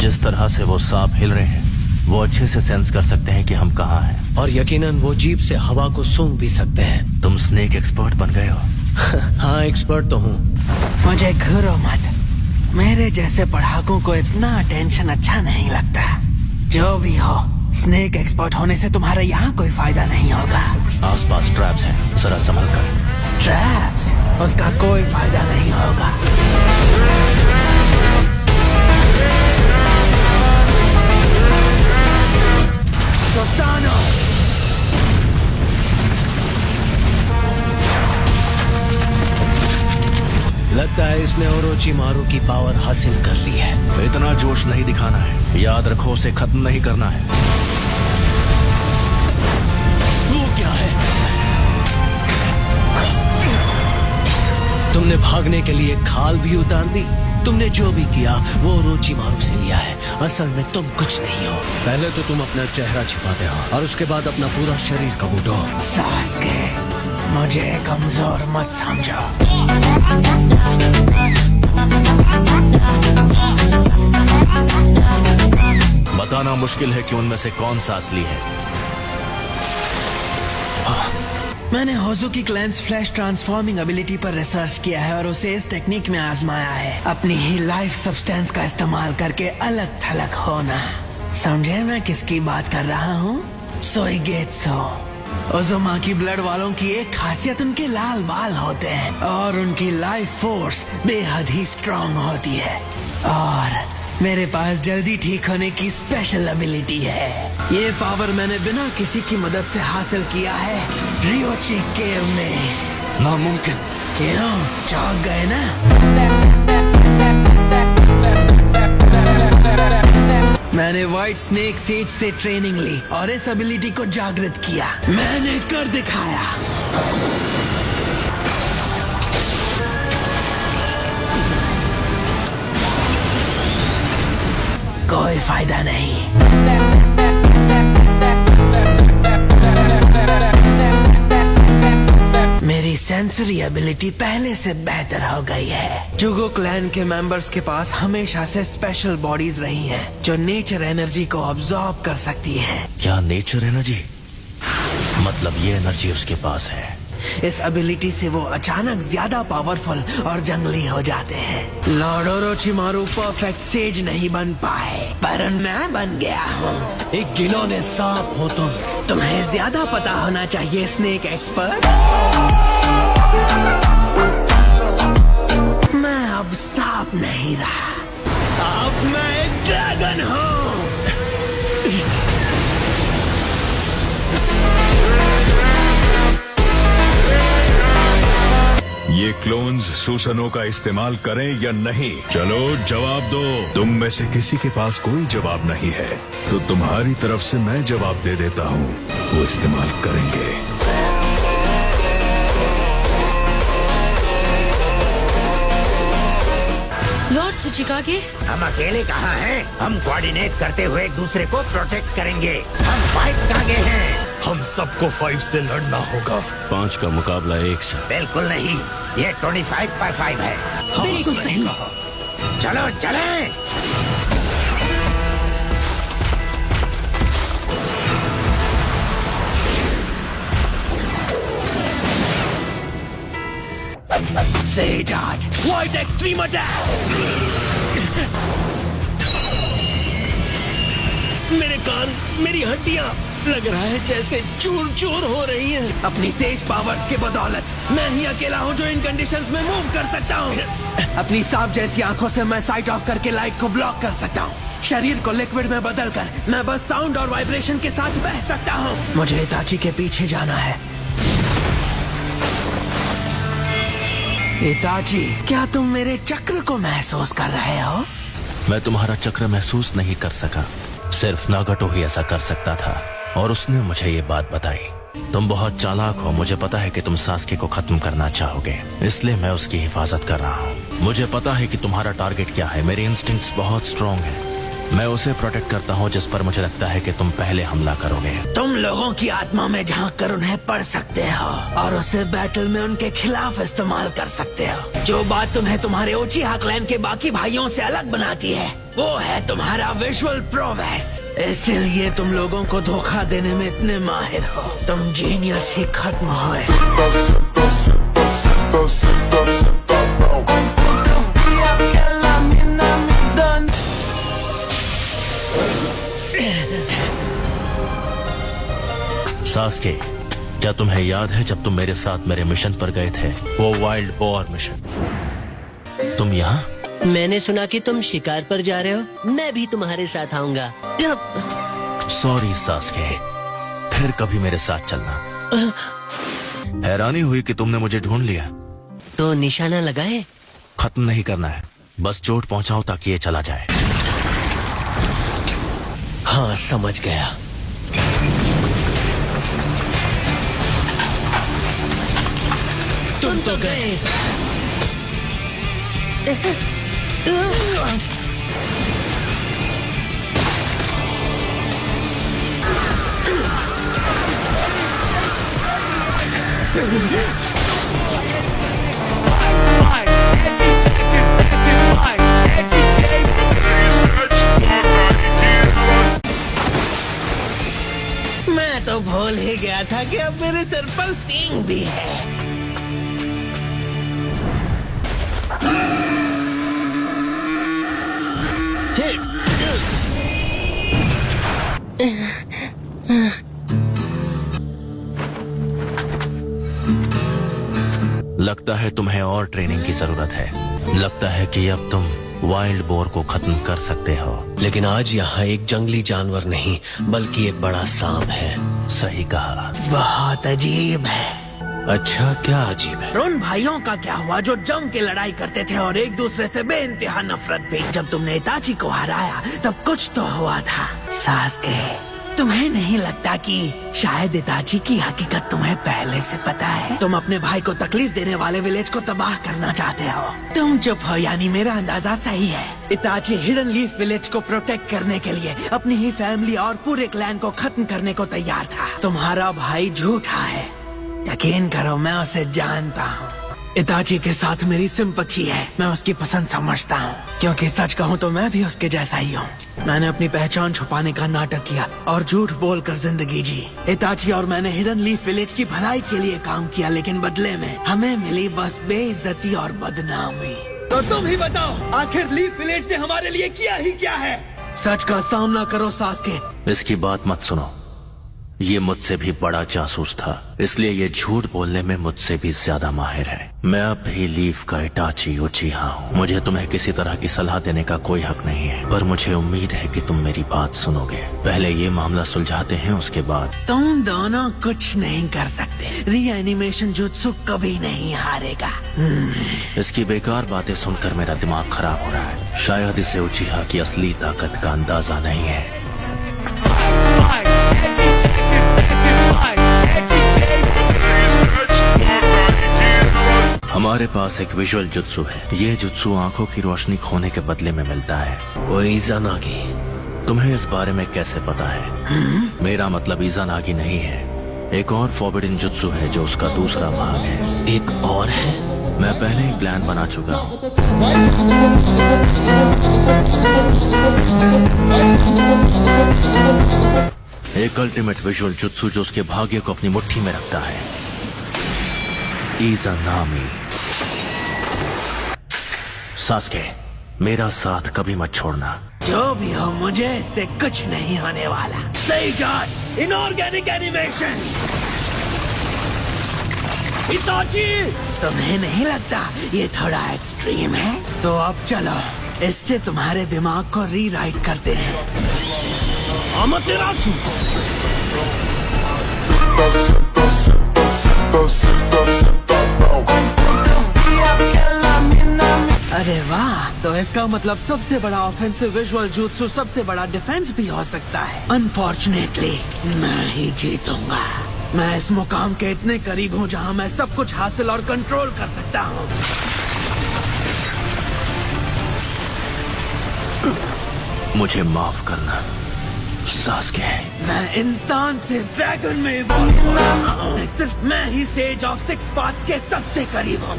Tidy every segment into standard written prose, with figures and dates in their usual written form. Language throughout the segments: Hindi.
जिस तरह से वो सांप हिल रहे हैं, वो अच्छे से सेंस कर सकते हैं कि हम कहाँ हैं। और यकीनन वो जीभ से हवा को सूंघ भी सकते हैं। तुम स्नेक एक्सपर्ट बन गए हो। हाँ, एक्सपर्ट तो हूँ। मुझे घूरो मत। मेरे जैसे पढ़ाकों को इतना अटेंशन अच्छा नहीं लगता। जो भी हो, स्नेक एक्सपर्ट होने से तुम्हारा यहाँ कोई फायदा नहीं होगा। आसपास ट्रैप्स हैं, जरा संभल कर। ट्रैप्स? उसका कोई फायदा नहीं होगा। सोसानो! लगता है इसने ओरोचिमारू की पावर हासिल कर ली है। इतना जोश नहीं दिखाना है, याद रखो उसे खत्म नहीं करना है। वो क्या है? तुमने भागने के लिए खाल भी उतार दी। तुमने जो भी किया वो ओरोचिमारू से लिया है। असल में तुम कुछ नहीं हो। पहले तो तुम अपना चेहरा छिपाते हो और उसके बाद अपना पूरा शरीर कबूतो। सासुके, मुझे कमजोर मत समझो। बताना मुश्किल है कि उनमें से कौन सा असली है। मैंने होज़ुकी क्लैंस फ्लैश ट्रांसफॉर्मिंग एबिलिटी पर रिसर्च किया है और उसे इस टेक्निक में आजमाया है। अपनी ही लाइफ सब्सटेंस का इस्तेमाल करके अलग थलग होना। समझे मैं किसकी बात कर रहा हूँ? सोइगेत्सु। ओज़ुमाकी ब्लड वालों की एक खासियत उनके लाल बाल होते हैं और उनकी लाइफ फोर्स बेहद ही स्ट्रांग होती है। और मेरे पास जल्दी ठीक होने की स्पेशल एबिलिटी है। ये पावर मैंने बिना किसी की मदद से हासिल किया है रियोची केव में। नामुमकिन। क्यों? चौंक गए ना? मैंने व्हाइट स्नेक सेज से ट्रेनिंग ली और इस एबिलिटी को जागृत किया। मैंने कर दिखाया। कोई फायदा नहीं। मेरी सेंसरी एबिलिटी पहले से बेहतर हो गई है। जुगो क्लैन के मेंबर्स के पास हमेशा से स्पेशल बॉडीज रही हैं, जो नेचर एनर्जी को अब्सॉर्ब कर सकती है। क्या नेचर एनर्जी? मतलब ये एनर्जी उसके पास है। इस एबिलिटी से वो अचानक ज्यादा पावरफुल और जंगली हो जाते हैं। लॉर्ड ओरोचिमारू परफेक्ट सेज नहीं बन पाए, पर मैं बन गया हूँ। एक घिनौने सांप हो तुम। तुम्हें ज्यादा पता होना चाहिए स्नेक एक्सपर्ट। मैं अब सांप नहीं रहा, अब मैं एक ड्रैगन हूँ। ये क्लोन्स सुसनो का इस्तेमाल करें या नहीं? चलो जवाब दो। तुम में से किसी के पास कोई जवाब नहीं है तो तुम्हारी तरफ से मैं जवाब दे देता हूँ, वो इस्तेमाल करेंगे। लॉर्ड सुचिकागे, हम अकेले कहाँ हैं? हम कोऑर्डिनेट करते हुए एक दूसरे को प्रोटेक्ट करेंगे। हम 5 कागे हैं। हम सबको 5 से लड़ना होगा। 5 का मुकाबला 1 से। बिल्कुल नहीं, ये 25/5 है। बिल्कुल सही। चलो चलें। Say that! White Extreme Attack! मेरे कान, मेरी हड्डियां, लग रहा है जैसे चूर चूर हो रही हैं। अपनी सेज पावर्स के बदौलत मैं ही अकेला हूँ जो इन कंडीशंस में मूव कर सकता हूँ। अपनी सांप जैसी आंखों से मैं साइट ऑफ करके लाइट को ब्लॉक कर सकता हूँ। शरीर को लिक्विड में बदलकर मैं बस साउंड और वाइब्रेशन के साथ बह सकता हूँ। मुझे इताची के पीछे जाना है। इताची, क्या तुम मेरे चक्र को महसूस कर रहे हो? मैं तुम्हारा चक्र महसूस नहीं कर सका, सिर्फ नागटो ही ऐसा कर सकता था और उसने मुझे ये बात बताई। तुम बहुत चालाक हो, मुझे पता है कि तुम सास्के को खत्म करना चाहोगे, इसलिए मैं उसकी हिफाजत कर रहा हूँ। मुझे पता है कि तुम्हारा टारगेट क्या है। मेरे इंस्टिंक्ट्स बहुत स्ट्रॉन्ग हैं। मैं उसे प्रोटेक्ट करता हूँ जिस पर मुझे लगता है कि तुम पहले हमला करोगे। तुम लोगों की आत्मा में झांक कर उन्हें पढ़ सकते हो और उसे बैटल में उनके खिलाफ इस्तेमाल कर सकते हो। जो बात तुम्हें तुम्हारे उचिहा क्लैन के बाकी भाइयों से अलग बनाती है, वो है तुम्हारा विजुअल प्रोवेस। इसीलिए तुम लोगों को धोखा देने में इतने माहिर हो। तुम जीनियस ही खत्म होए। सास्के, क्या तुम्हें याद है जब तुम मेरे साथ मेरे मिशन पर गए थे, वो वाइल्ड बोर मिशन? तुम यहाँ? मैंने सुना कि तुम शिकार पर जा रहे हो, मैं भी तुम्हारे साथ आऊंगा। सॉरी सास्के, फिर कभी मेरे साथ चलना। हैरानी हुई कि तुमने मुझे ढूंढ लिया। तो निशाना लगाए? खत्म नहीं करना है, बस चोट पहुंचाओ ताकि ये चला जाए। हाँ, समझ गया। तुम तो गए। मैं तो भूल ही गया था कि अब मेरे सर पर सींग भी है। लगता है तुम्हें और ट्रेनिंग की जरूरत है। लगता है कि अब तुम वाइल्ड बोर को खत्म कर सकते हो। लेकिन आज यहाँ एक जंगली जानवर नहीं, बल्कि एक बड़ा सांप है। सही कहा। बहुत अजीब है। अच्छा, क्या अजीब है? उन भाइयों का क्या हुआ जो जम के लड़ाई करते थे और एक दूसरे से बेइंतहा नफरत भी? जब तुमने इताची को हराया तब कुछ तो हुआ था। सास्के, तुम्हें नहीं लगता कि शायद इताची की हकीकत तुम्हें पहले से पता है? तुम अपने भाई को तकलीफ देने वाले विलेज को तबाह करना चाहते हो। तुम चुप हो, यानी मेरा अंदाजा सही है। इताची हिडन लीफ विलेज को प्रोटेक्ट करने के लिए अपनी ही फैमिली और पूरे क्लैन को खत्म करने को तैयार था। तुम्हारा भाई झूठा है, यकीन करो, मैं उसे जानता हूँ। इताची के साथ मेरी सिंपैथी है, मैं उसकी पसंद समझता हूँ, क्योंकि सच कहूँ तो मैं भी उसके जैसा ही हूँ। मैंने अपनी पहचान छुपाने का नाटक किया और झूठ बोलकर जिंदगी जी। इताची और मैंने हिडन लीफ विलेज की भलाई के लिए काम किया, लेकिन बदले में हमें मिली बस बेइज्जती और बदनामी। तो तुम ही बताओ, आखिर लीफ विलेज ने हमारे लिए किया ही क्या है? सच का सामना करो सास्के। इसकी बात मत सुनो, ये मुझसे भी बड़ा जासूस था, इसलिए ये झूठ बोलने में मुझसे भी ज्यादा माहिर है। मैं अब भी लीफ का इताची उचिहा हूँ। मुझे तुम्हें किसी तरह की सलाह देने का कोई हक नहीं है, पर मुझे उम्मीद है कि तुम मेरी बात सुनोगे। पहले ये मामला सुलझाते हैं, उसके बाद। तुम दोनों कुछ नहीं कर सकते। रीएनिमेशन जुत्सु कभी नहीं हारेगा। इसकी बेकार बातें सुनकर मेरा दिमाग खराब हो रहा है। शायद इसे उचिहा की असली ताकत का अंदाजा नहीं है। हमारे पास एक विजुअल जुत्सु है। ये जुत्सु आंखों की रोशनी खोने के बदले में मिलता है। वो इज़ानागी। तुम्हें इस बारे में कैसे पता है? मेरा मतलब इज़ानागी नहीं है, एक और फॉरबिडन जुत्सु है जो उसका दूसरा भाग है। एक और है? मैं पहले ही प्लान बना चुका हूँ। एक अल्टीमेट विजुअल जुत्सु जो उसके भाग्य को अपनी मुट्ठी में रखता है। इज़ानामी। सास्के, मेरा साथ कभी मत छोड़ना। जो भी हो, मुझे इससे कुछ नहीं होने वाला। सही जॉर्ज, इनऑर्गेनिक एनिमेशन। इताची, तुम्हें नहीं लगता ये थोड़ा एक्सट्रीम है? तो अब चलो, इससे तुम्हारे दिमाग को रीराइट करते हैं। अमतेरासु। अरे वाह, तो इसका मतलब सबसे बड़ा ऑफेंसिव विजुअल जुत्सु सबसे बड़ा डिफेंस भी हो सकता है। अनफॉर्चुनेटली मैं ही जीतूंगा। मैं इस मुकाम के इतने करीब हूँ जहाँ मैं सब कुछ हासिल और कंट्रोल कर सकता हूँ। मुझे माफ करना सास्के। मैं इंसान से ड्रैगन में इवॉल्व हो रहा हूँ। सिर्फ मैं he sage of six paths के सबसे करीब हूँ।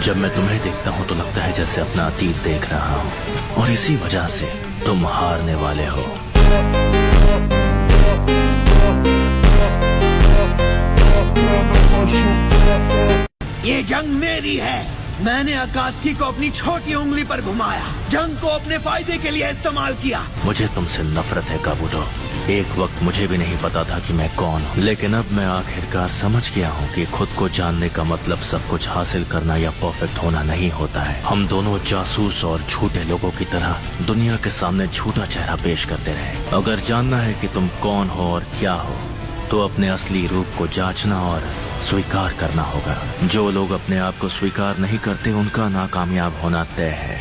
जब मैं तुम्हें देखता हूँ तो लगता है जैसे अपना अतीत देख रहा हूँ, और इसी वजह से तुम हारने वाले हो। ये जंग मेरी है। मैंने अकात्सकी को अपनी छोटी उंगली पर घुमाया, जंग को अपने फायदे के लिए इस्तेमाल किया। मुझे तुमसे नफरत है काबूतो। एक वक्त मुझे भी नहीं पता था कि मैं कौन हूँ, लेकिन अब मैं आखिरकार समझ गया हूँ कि खुद को जानने का मतलब सब कुछ हासिल करना या परफेक्ट होना नहीं होता है। हम दोनों जासूस और झूठे लोगों की तरह दुनिया के सामने झूठा चेहरा पेश करते रहे। अगर जानना है कि तुम कौन हो और क्या हो, तो अपने असली रूप को जांचना और स्वीकार करना होगा। जो लोग अपने आप को स्वीकार नहीं करते उनका नाकामयाब होना तय है,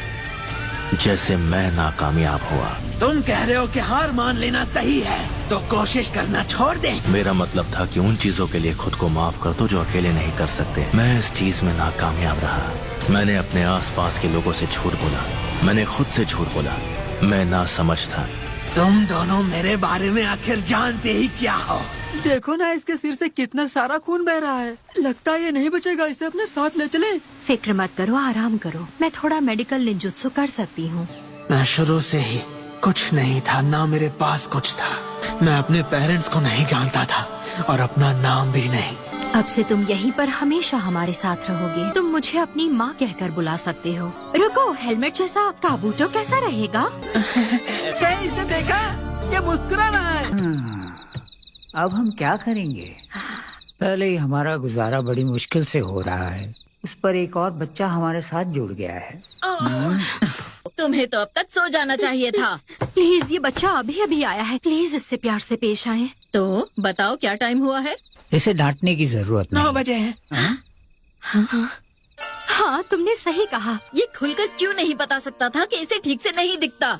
जैसे मैं नाकामयाब हुआ। तुम कह रहे हो कि हार मान लेना सही है, तो कोशिश करना छोड़ दे। मेरा मतलब था कि उन चीजों के लिए खुद को माफ कर दो जो अकेले नहीं कर सकते। मैं इस चीज में नाकामयाब रहा। मैंने अपने आसपास के लोगों से झूठ बोला, मैंने खुद से झूठ बोला। मैं नासमझ था। तुम दोनों मेरे बारे में आखिर जानते ही क्या हो? देखो ना इसके सिर से कितना सारा खून बह रहा है। लगता है ये नहीं बचेगा, इसे अपने साथ ले चले। फिक्र मत करो, आराम करो। मैं थोड़ा मेडिकल निंजुत्सु कर सकती हूँ। मैं शुरू से ही कुछ नहीं था, ना मेरे पास कुछ था। मैं अपने पेरेंट्स को नहीं जानता था और अपना नाम भी नहीं। अब से तुम यहीं पर हमेशा हमारे साथ रहोगे। तुम मुझे अपनी माँ कहकर बुला सकते हो। रुको, हेलमेट जैसा काबूतो कैसा रहेगा? इसे देखा, ये मुस्कुरा रहा है। अब हम क्या करेंगे? पहले ही हमारा गुजारा बड़ी मुश्किल से हो रहा है, उस पर एक और बच्चा हमारे साथ जुड़ गया है। तुम्हें तो अब तक सो जाना चाहिए था। प्लीज, ये बच्चा अभी अभी आया है, प्लीज इससे प्यार से पेश आए। तो बताओ क्या टाइम हुआ है? इसे डांटने की जरूरत नहीं। 9 बजे हैं। हाँ, तुमने सही कहा। ये खुलकर क्यों नहीं बता सकता था कि इसे ठीक से नहीं दिखता?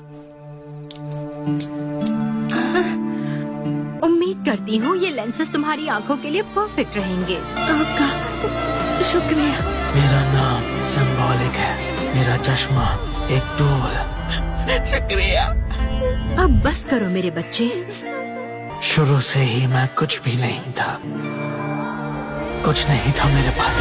उम्मीद करती हूँ ये लेंसेज तुम्हारी आंखों के लिए परफेक्ट रहेंगे। आपका शुक्रिया। मेरा नाम सिंबॉलिक है, मेरा चश्मा एक टूल। शुक्रिया। अब बस करो मेरे बच्चे। शुरू से ही मैं कुछ भी नहीं था, कुछ नहीं था मेरे पास।